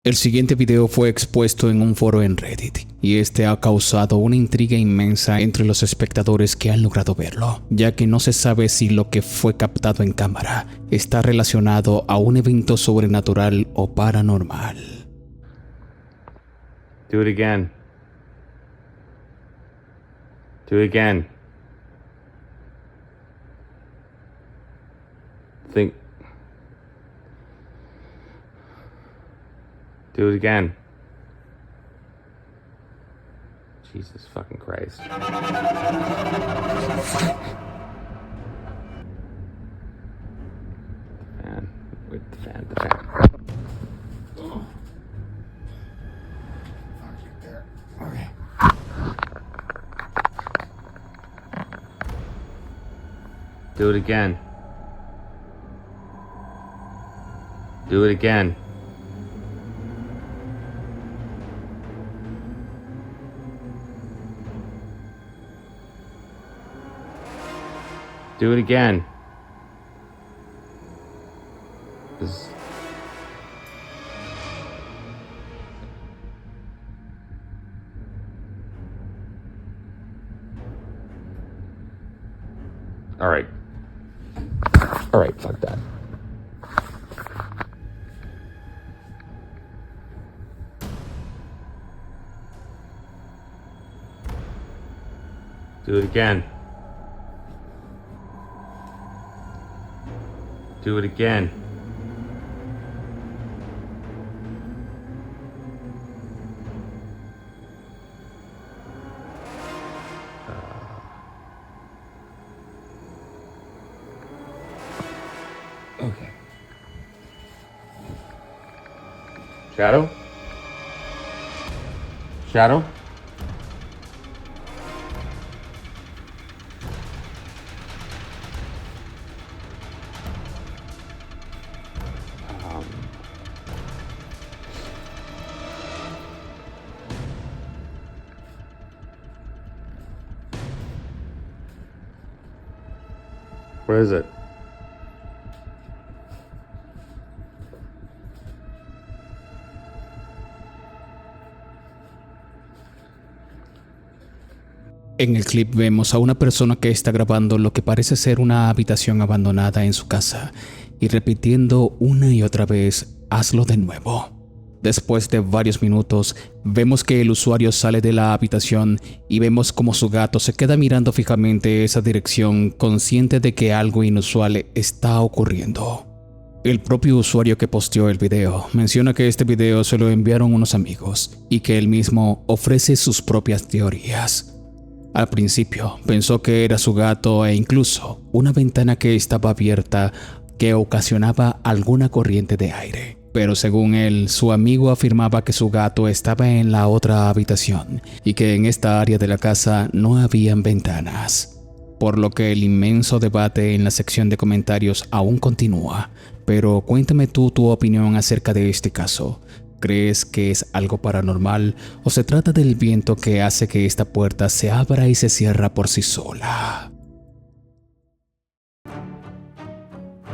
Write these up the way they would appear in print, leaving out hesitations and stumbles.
El siguiente video fue expuesto en un foro en Reddit y este ha causado una intriga inmensa entre los espectadores que han logrado verlo, ya que no se sabe si lo que fue captado en cámara está relacionado a un evento sobrenatural o paranormal. Do it again. Do it again. Think. Do it again. Jesus fucking Christ. Fan. Wait, the fan. Okay. Do it again. Do it again. Do it again. All right. All right, fuck that. Do it again. Do it again. Okay. Shadow? Shadow? What is it? En el clip vemos a una persona que está grabando lo que parece ser una habitación abandonada en su casa y repitiendo una y otra vez, hazlo de nuevo. Después de varios minutos, vemos que el usuario sale de la habitación y vemos como su gato se queda mirando fijamente esa dirección, consciente de que algo inusual está ocurriendo. El propio usuario que posteó el video menciona que este video se lo enviaron unos amigos y que él mismo ofrece sus propias teorías. Al principio pensó que era su gato e incluso una ventana que estaba abierta que ocasionaba alguna corriente de aire. Pero según él, su amigo afirmaba que su gato estaba en la otra habitación y que en esta área de la casa no habían ventanas. Por lo que el inmenso debate en la sección de comentarios aún continúa. Pero cuéntame tú tu opinión acerca de este caso. ¿Crees que es algo paranormal o se trata del viento que hace que esta puerta se abra y se cierra por sí sola?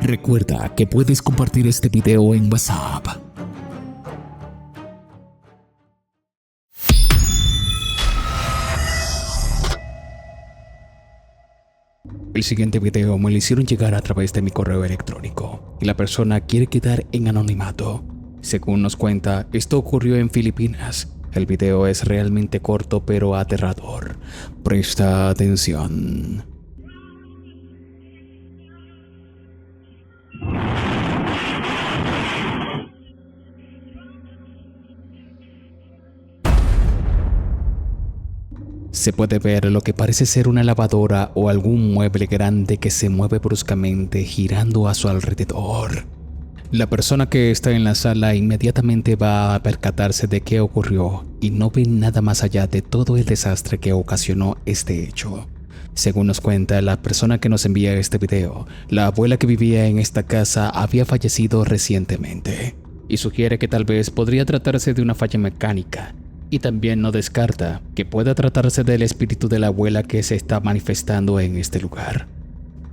Recuerda que puedes compartir este video en WhatsApp. El siguiente video me lo hicieron llegar a través de mi correo electrónico y la persona quiere quedar en anonimato. Según nos cuenta, esto ocurrió en Filipinas. El video es realmente corto pero aterrador. Presta atención. Se puede ver lo que parece ser una lavadora o algún mueble grande que se mueve bruscamente girando a su alrededor. La persona que está en la sala inmediatamente va a percatarse de qué ocurrió y no ve nada más allá de todo el desastre que ocasionó este hecho. Según nos cuenta la persona que nos envía este video, la abuela que vivía en esta casa había fallecido recientemente y sugiere que tal vez podría tratarse de una falla mecánica. Y también no descarta que pueda tratarse del espíritu de la abuela que se está manifestando en este lugar.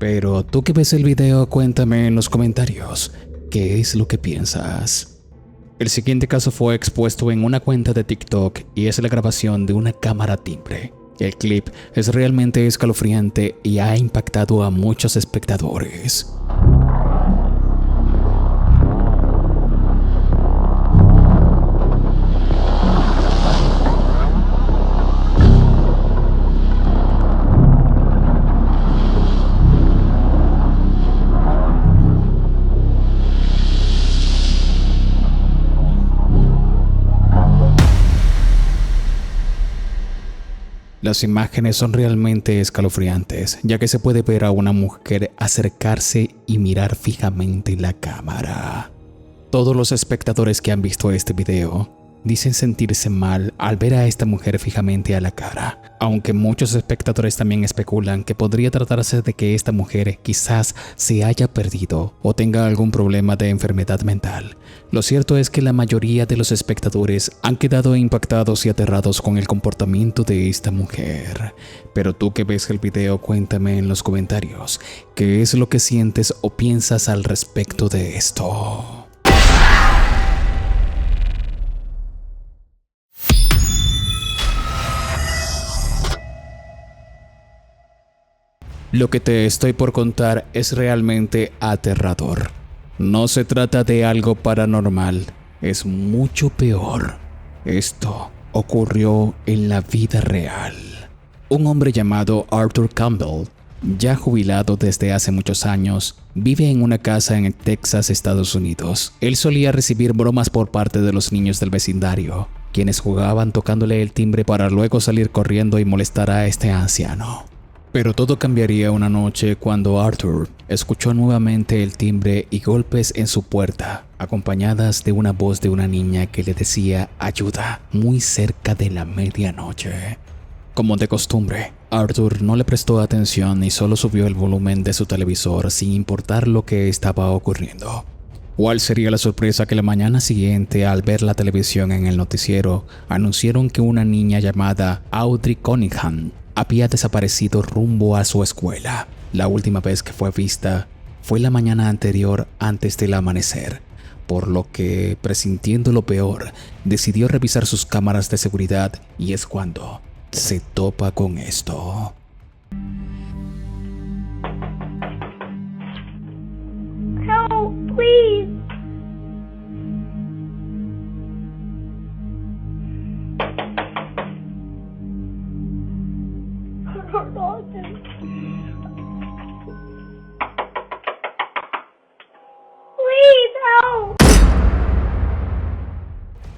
Pero tú que ves el video, cuéntame en los comentarios qué es lo que piensas. El siguiente caso fue expuesto en una cuenta de TikTok y es la grabación de una cámara timbre. El clip es realmente escalofriante y ha impactado a muchos espectadores. Las imágenes son realmente escalofriantes, ya que se puede ver a una mujer acercarse y mirar fijamente la cámara. Todos los espectadores que han visto este video dicen sentirse mal al ver a esta mujer fijamente a la cara, aunque muchos espectadores también especulan que podría tratarse de que esta mujer quizás se haya perdido o tenga algún problema de enfermedad mental. Lo cierto es que la mayoría de los espectadores han quedado impactados y aterrados con el comportamiento de esta mujer. Pero tú que ves el video, cuéntame en los comentarios qué es lo que sientes o piensas al respecto de esto. Lo que te estoy por contar es realmente aterrador. No se trata de algo paranormal, es mucho peor. Esto ocurrió en la vida real. Un hombre llamado Arthur Campbell, ya jubilado desde hace muchos años, vive en una casa en Texas, Estados Unidos. Él solía recibir bromas por parte de los niños del vecindario, quienes jugaban tocándole el timbre para luego salir corriendo y molestar a este anciano. Pero todo cambiaría una noche cuando Arthur escuchó nuevamente el timbre y golpes en su puerta, acompañadas de una voz de una niña que le decía ayuda muy cerca de la medianoche. Como de costumbre, Arthur no le prestó atención y solo subió el volumen de su televisor sin importar lo que estaba ocurriendo. ¿Cuál sería la sorpresa que la mañana siguiente, al ver la televisión en el noticiero, anunciaron que una niña llamada Audrey Cunningham había desaparecido rumbo a su escuela? La última vez que fue vista fue la mañana anterior antes del amanecer, por lo que, presintiendo lo peor, decidió revisar sus cámaras de seguridad y es cuando se topa con esto. Help, please.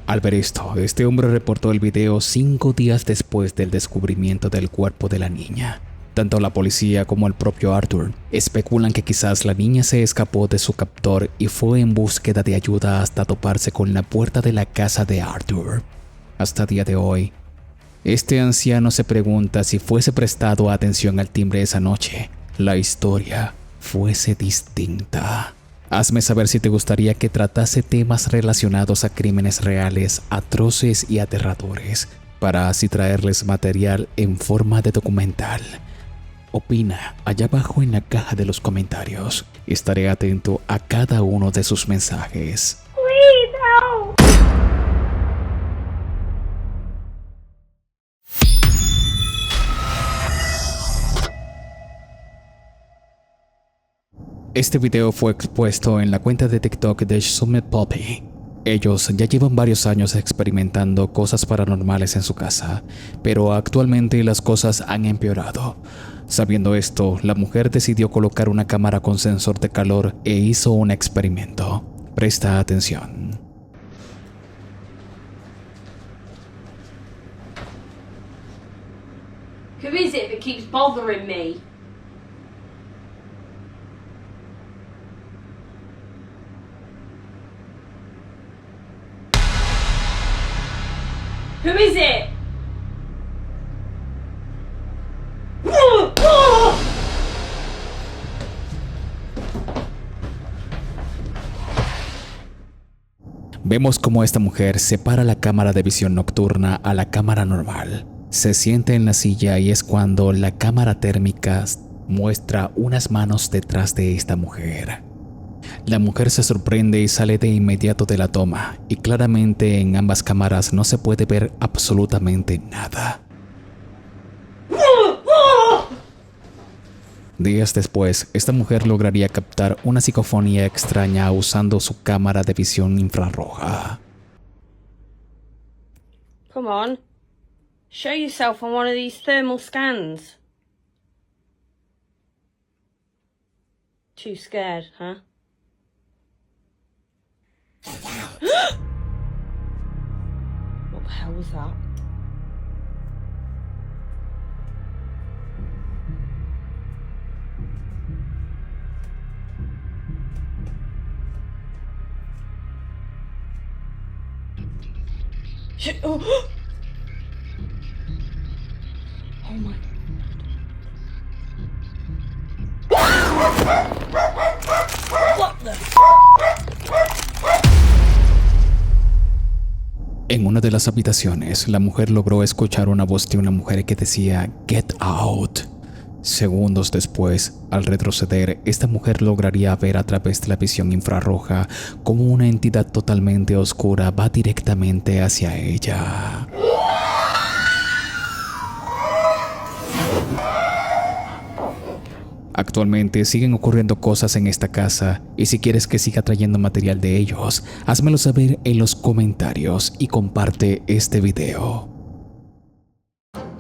Al ver esto, este hombre reportó el video 5 días después del descubrimiento del cuerpo de la niña. Tanto la policía como el propio Arthur especulan que quizás la niña se escapó de su captor y fue en búsqueda de ayuda hasta toparse con la puerta de la casa de Arthur. Hasta el día de hoy, este anciano se pregunta si fuese prestado atención al timbre esa noche, la historia fuese distinta. Hazme saber si te gustaría que tratase temas relacionados a crímenes reales, atroces y aterradores, para así traerles material en forma de documental. Opina allá abajo en la caja de los comentarios. Estaré atento a cada uno de sus mensajes. Este video fue expuesto en la cuenta de TikTok de Summit Poppy. Ellos ya llevan varios años experimentando cosas paranormales en su casa, pero actualmente las cosas han empeorado. Sabiendo esto, la mujer decidió colocar una cámara con sensor de calor e hizo un experimento. Presta atención. Who is it that keeps bothering me? Who is it? Vemos cómo esta mujer separa la cámara de visión nocturna a la cámara normal. Se sienta en la silla y es cuando la cámara térmica muestra unas manos detrás de esta mujer. La mujer se sorprende y sale de inmediato de la toma, y claramente en ambas cámaras no se puede ver absolutamente nada. Días después, esta mujer lograría captar una psicofonía extraña usando su cámara de visión infrarroja. Come on. Show yourself on one of these thermal scans. Too scared, huh? What the hell was that? Shit. Oh. Oh my. What the? En una de las habitaciones, la mujer logró escuchar una voz de una mujer que decía "Get out". Segundos después, al retroceder, esta mujer lograría ver a través de la visión infrarroja cómo una entidad totalmente oscura va directamente hacia ella. Actualmente siguen ocurriendo cosas en esta casa y si quieres que siga trayendo material de ellos, házmelo saber en los comentarios y comparte este video.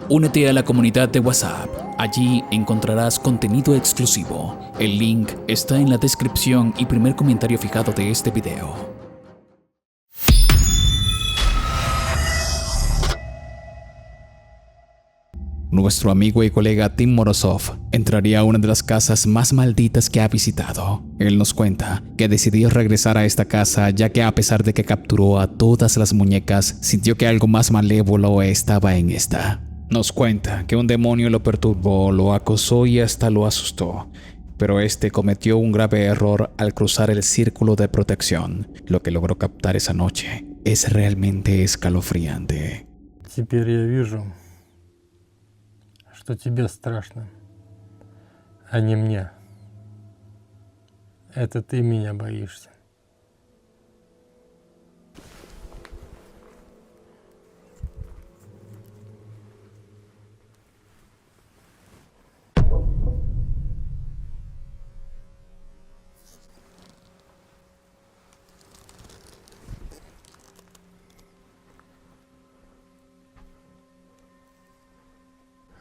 Únete a la comunidad de WhatsApp. Allí encontrarás contenido exclusivo. El link está en la descripción y primer comentario fijado de este video. Nuestro amigo y colega Tim Morozov entraría a una de las casas más malditas que ha visitado. Él nos cuenta que decidió regresar a esta casa ya que a pesar de que capturó a todas las muñecas, sintió que algo más malévolo estaba en esta. Nos cuenta que un demonio lo perturbó, lo acosó y hasta lo asustó. Pero este cometió un grave error al cruzar el círculo de protección. Lo que logró captar esa noche es realmente escalofriante. Теперь я вижу, что тебе страшно, а не мне. Это ты меня боишься.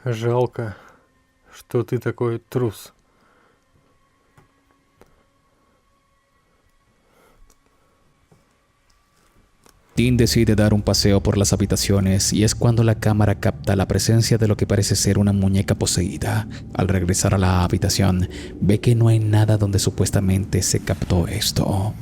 Жалко, что ты такой трус. Tim decide dar un paseo por las habitaciones y es cuando la cámara capta la presencia de lo que parece ser una muñeca poseída. Al regresar a la habitación, ve que no hay nada donde supuestamente se captó esto.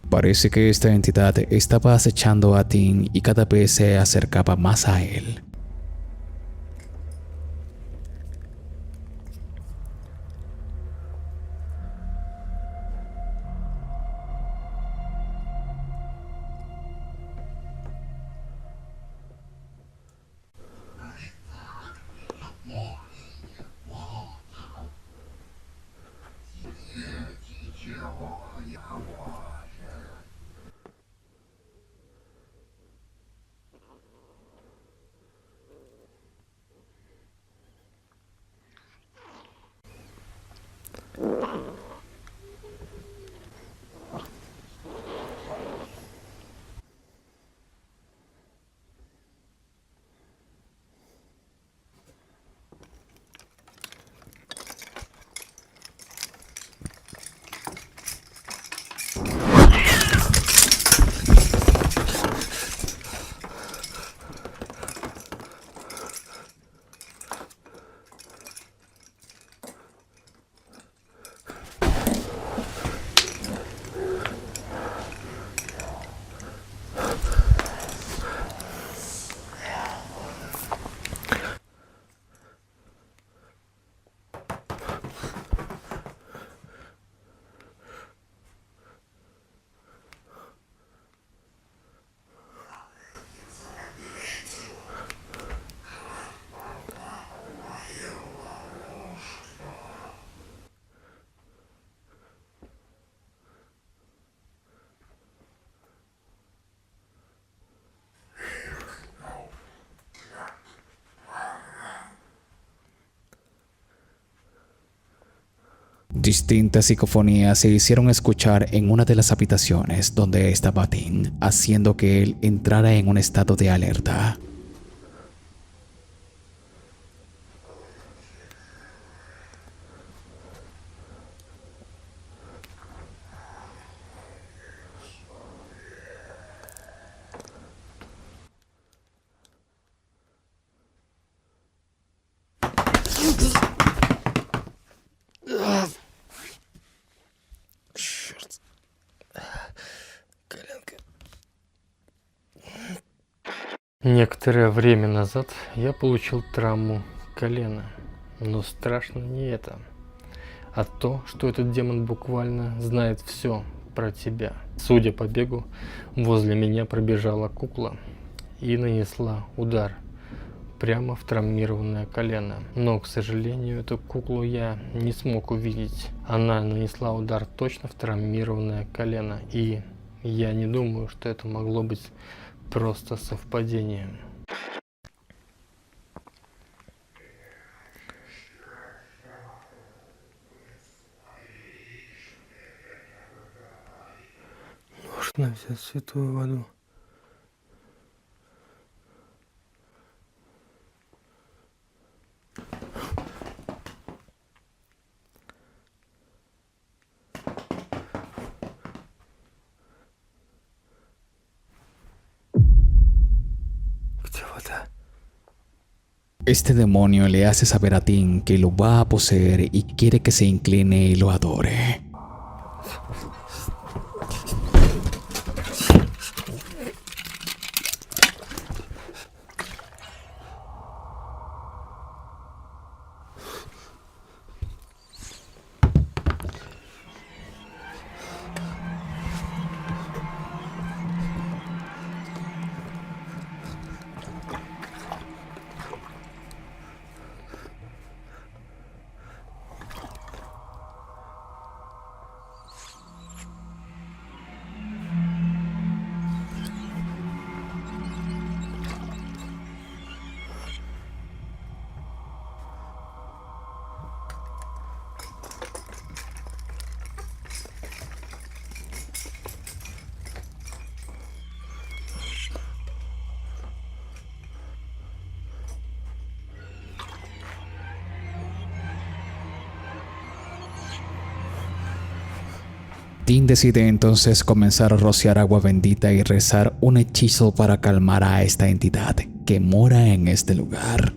Parece que esta entidad estaba acechando a Tim y cada vez se acercaba más a él. Distintas psicofonías se hicieron escuchar en una de las habitaciones donde estaba Dean, haciendo que él entrara en un estado de alerta. Некоторое время назад я получил травму колена, но страшно не это, а то, что этот демон буквально знает все про тебя. Судя по бегу, возле меня пробежала кукла и нанесла удар прямо в травмированное колено. Но, к сожалению, эту куклу я не смог увидеть. Она нанесла удар точно в травмированное колено, и я не думаю, что это могло быть просто совпадением. Нужно взять святую воду. Где вода? Este demonio le hace saber a Dean que lo va a poseer y quiere que se incline y lo adore. Dean decide entonces comenzar a rociar agua bendita y rezar un hechizo para calmar a esta entidad que mora en este lugar.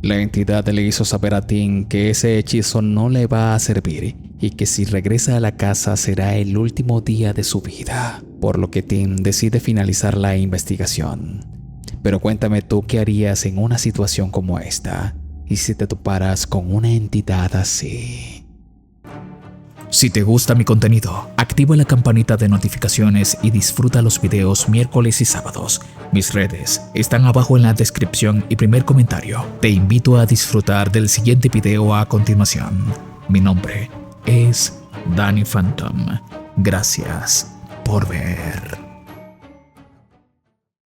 La entidad le hizo saber a Dean que ese hechizo no le va a servir y que si regresa a la casa será el último día de su vida, por lo que Dean decide finalizar la investigación. Pero cuéntame tú qué harías en una situación como esta y si te toparas con una entidad así. Si te gusta mi contenido, activa la campanita de notificaciones y disfruta los videos miércoles y sábados. Mis redes están abajo en la descripción y primer comentario. Te invito a disfrutar del siguiente video a continuación. Mi nombre es Danny Phantom. Gracias por ver.